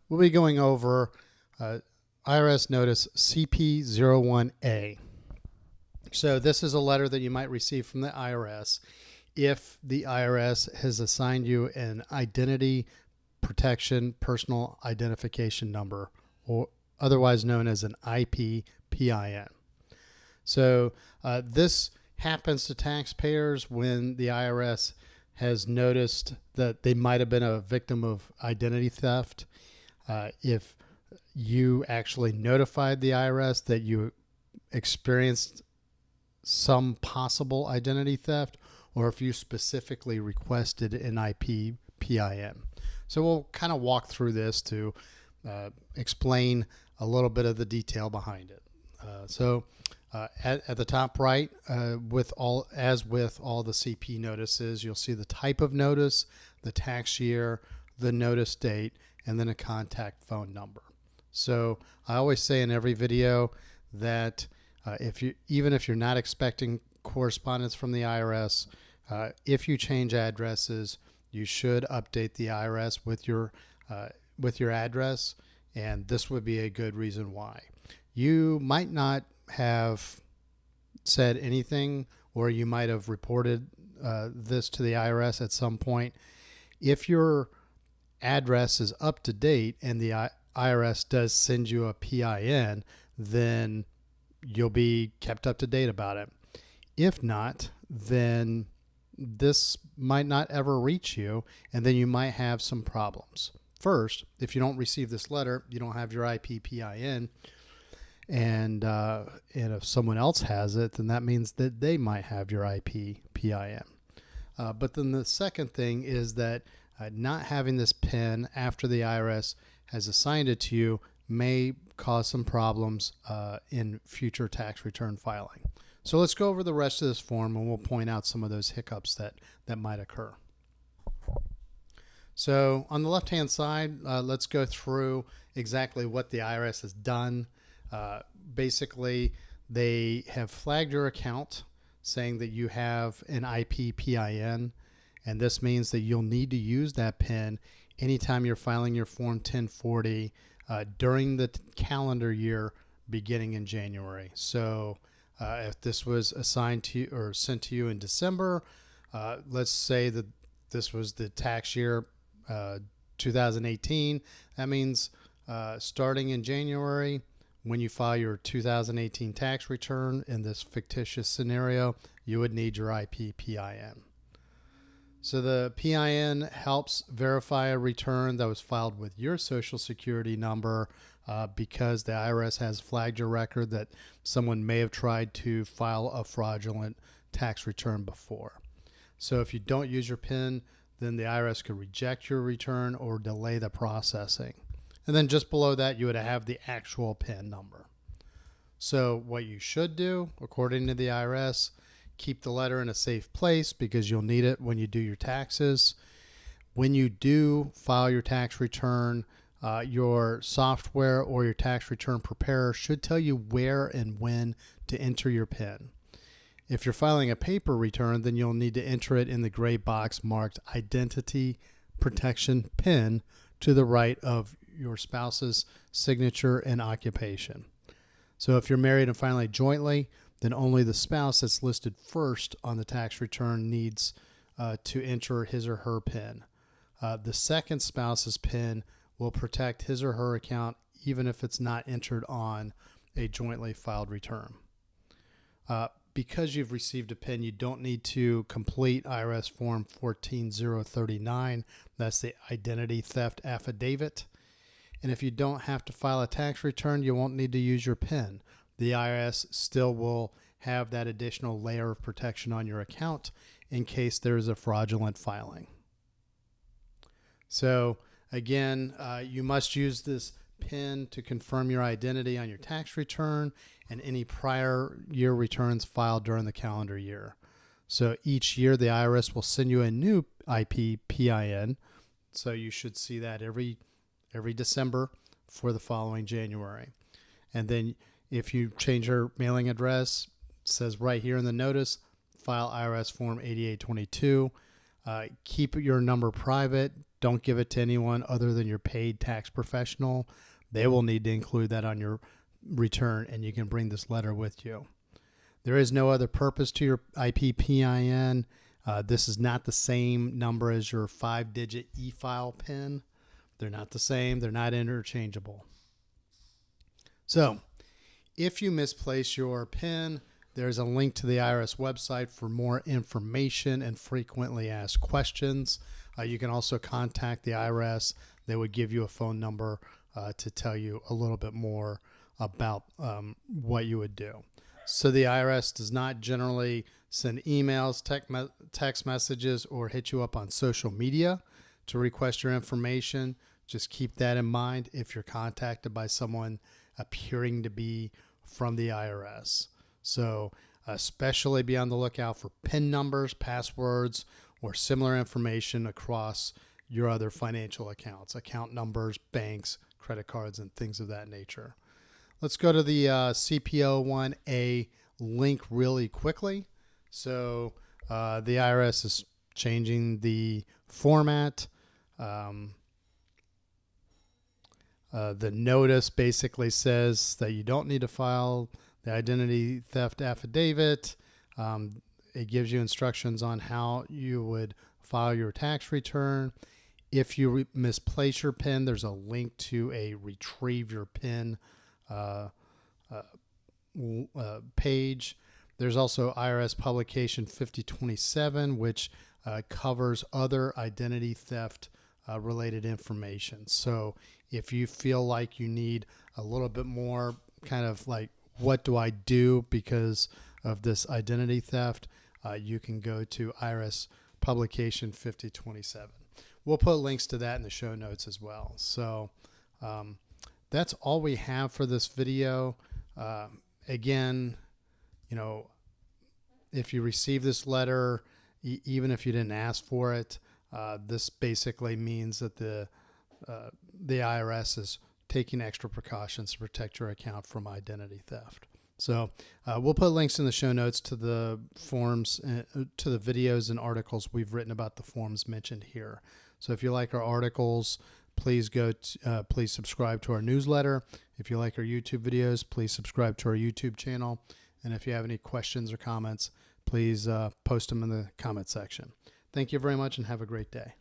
We'll be going over IRS Notice CP01a. So this is a letter that you might receive from the IRS if the IRS has assigned you an identity protection personal identification number, or otherwise known as an IPPIN. So this happens to taxpayers when the IRS has noticed that they might have been a victim of identity theft. If you actually notified the IRS that you experienced some possible identity theft, or if you specifically requested an IPPIN. So we'll kind of walk through this to explain a little bit of the detail behind it. At the top right, with all the CP notices, you'll see the type of notice, the tax year, the notice date, and then a contact phone number. So I always say in every video that even if you're not expecting correspondence from the IRS, if you change addresses, you should update the IRS with your address, and this would be a good reason why. You might not have said anything, or you might have reported this to the IRS at some point. If your address is up to date and the IRS does send you a PIN, then you'll be kept up to date about it. If not, then this might not ever reach you, and then you might have some problems. First, if you don't receive this letter, you don't have your IPPIN, and if someone else has it, then that means that they might have your IPPIN. But then the second thing is that not having this PIN after the IRS has assigned it to you may cause some problems in future tax return filing. So let's go over the rest of this form, and we'll point out some of those hiccups that might occur. So on the left-hand side, let's go through exactly what the IRS has done. Basically, they have flagged your account saying that you have an IPPIN, and this means that you'll need to use that PIN anytime you're filing your Form 1040 during the calendar year beginning in January. So if this was assigned to you or sent to you in December, let's say that this was the tax year 2018, that means starting in January, when you file your 2018 tax return in this fictitious scenario, you would need your IPPIN. So the PIN helps verify a return that was filed with your Social Security number because the IRS has flagged your record that someone may have tried to file a fraudulent tax return before. So if you don't use your PIN, then the IRS could reject your return or delay the processing. And then just below that, you would have the actual PIN number. So what you should do, according to the IRS, keep the letter in a safe place because you'll need it when you do your taxes. When you do file your tax return, your software or your tax return preparer should tell you where and when to enter your PIN. If you're filing a paper return, then you'll need to enter it in the gray box marked Identity Protection PIN to the right of your spouse's signature and occupation. So if you're married and filing jointly, then only the spouse that's listed first on the tax return needs to enter his or her PIN. The second spouse's PIN will protect his or her account even if it's not entered on a jointly filed return. Because you've received a PIN, you don't need to complete IRS Form 14039. That's the Identity Theft Affidavit. And if you don't have to file a tax return, you won't need to use your PIN. The IRS still will have that additional layer of protection on your account in case there is a fraudulent filing. So again, you must use this PIN to confirm your identity on your tax return and any prior year returns filed during the calendar year. So each year the IRS will send you a new IPPIN. So you should see that every December for the following January. And then if you change your mailing address, it says right here in the notice, file IRS Form 8822. Keep your number private. Don't give it to anyone other than your paid tax professional. They will need to include that on your return, and you can bring this letter with you. There is no other purpose to your IPPIN. This is not the same number as your 5-digit e-file PIN. They're not the same. They're not interchangeable. So if you misplace your PIN, there's a link to the IRS website for more information and frequently asked questions. You can also contact the IRS. They would give you a phone number to tell you a little bit more about what you would do. So the IRS does not generally send emails, text messages, or hit you up on social media to request your information. Just keep that in mind if you're contacted by someone appearing to be from the IRS. So especially be on the lookout for PIN numbers, passwords, or similar information across your other financial accounts, account numbers, banks, credit cards, and things of that nature. Let's go to the CP01a link really quickly. So the IRS is changing the format. The notice basically says that you don't need to file the identity theft affidavit. It gives you instructions on how you would file your tax return. If you misplace your PIN, there's a link to a retrieve your PIN page. There's also IRS publication 5027, which covers other identity theft related information. So if you feel like you need a little bit more kind of like, what do I do because of this identity theft, you can go to IRS publication 5027. We'll put links to that in the show notes as well. So that's all we have for this video. Again, you know, if you receive this letter, even if you didn't ask for it, this basically means that the IRS is taking extra precautions to protect your account from identity theft. So we'll put links in the show notes to the forms, to the videos and articles we've written about the forms mentioned here. So if you like our articles, please please subscribe to our newsletter. If you like our YouTube videos, please subscribe to our YouTube channel. And if you have any questions or comments, please post them in the comment section. Thank you very much and have a great day.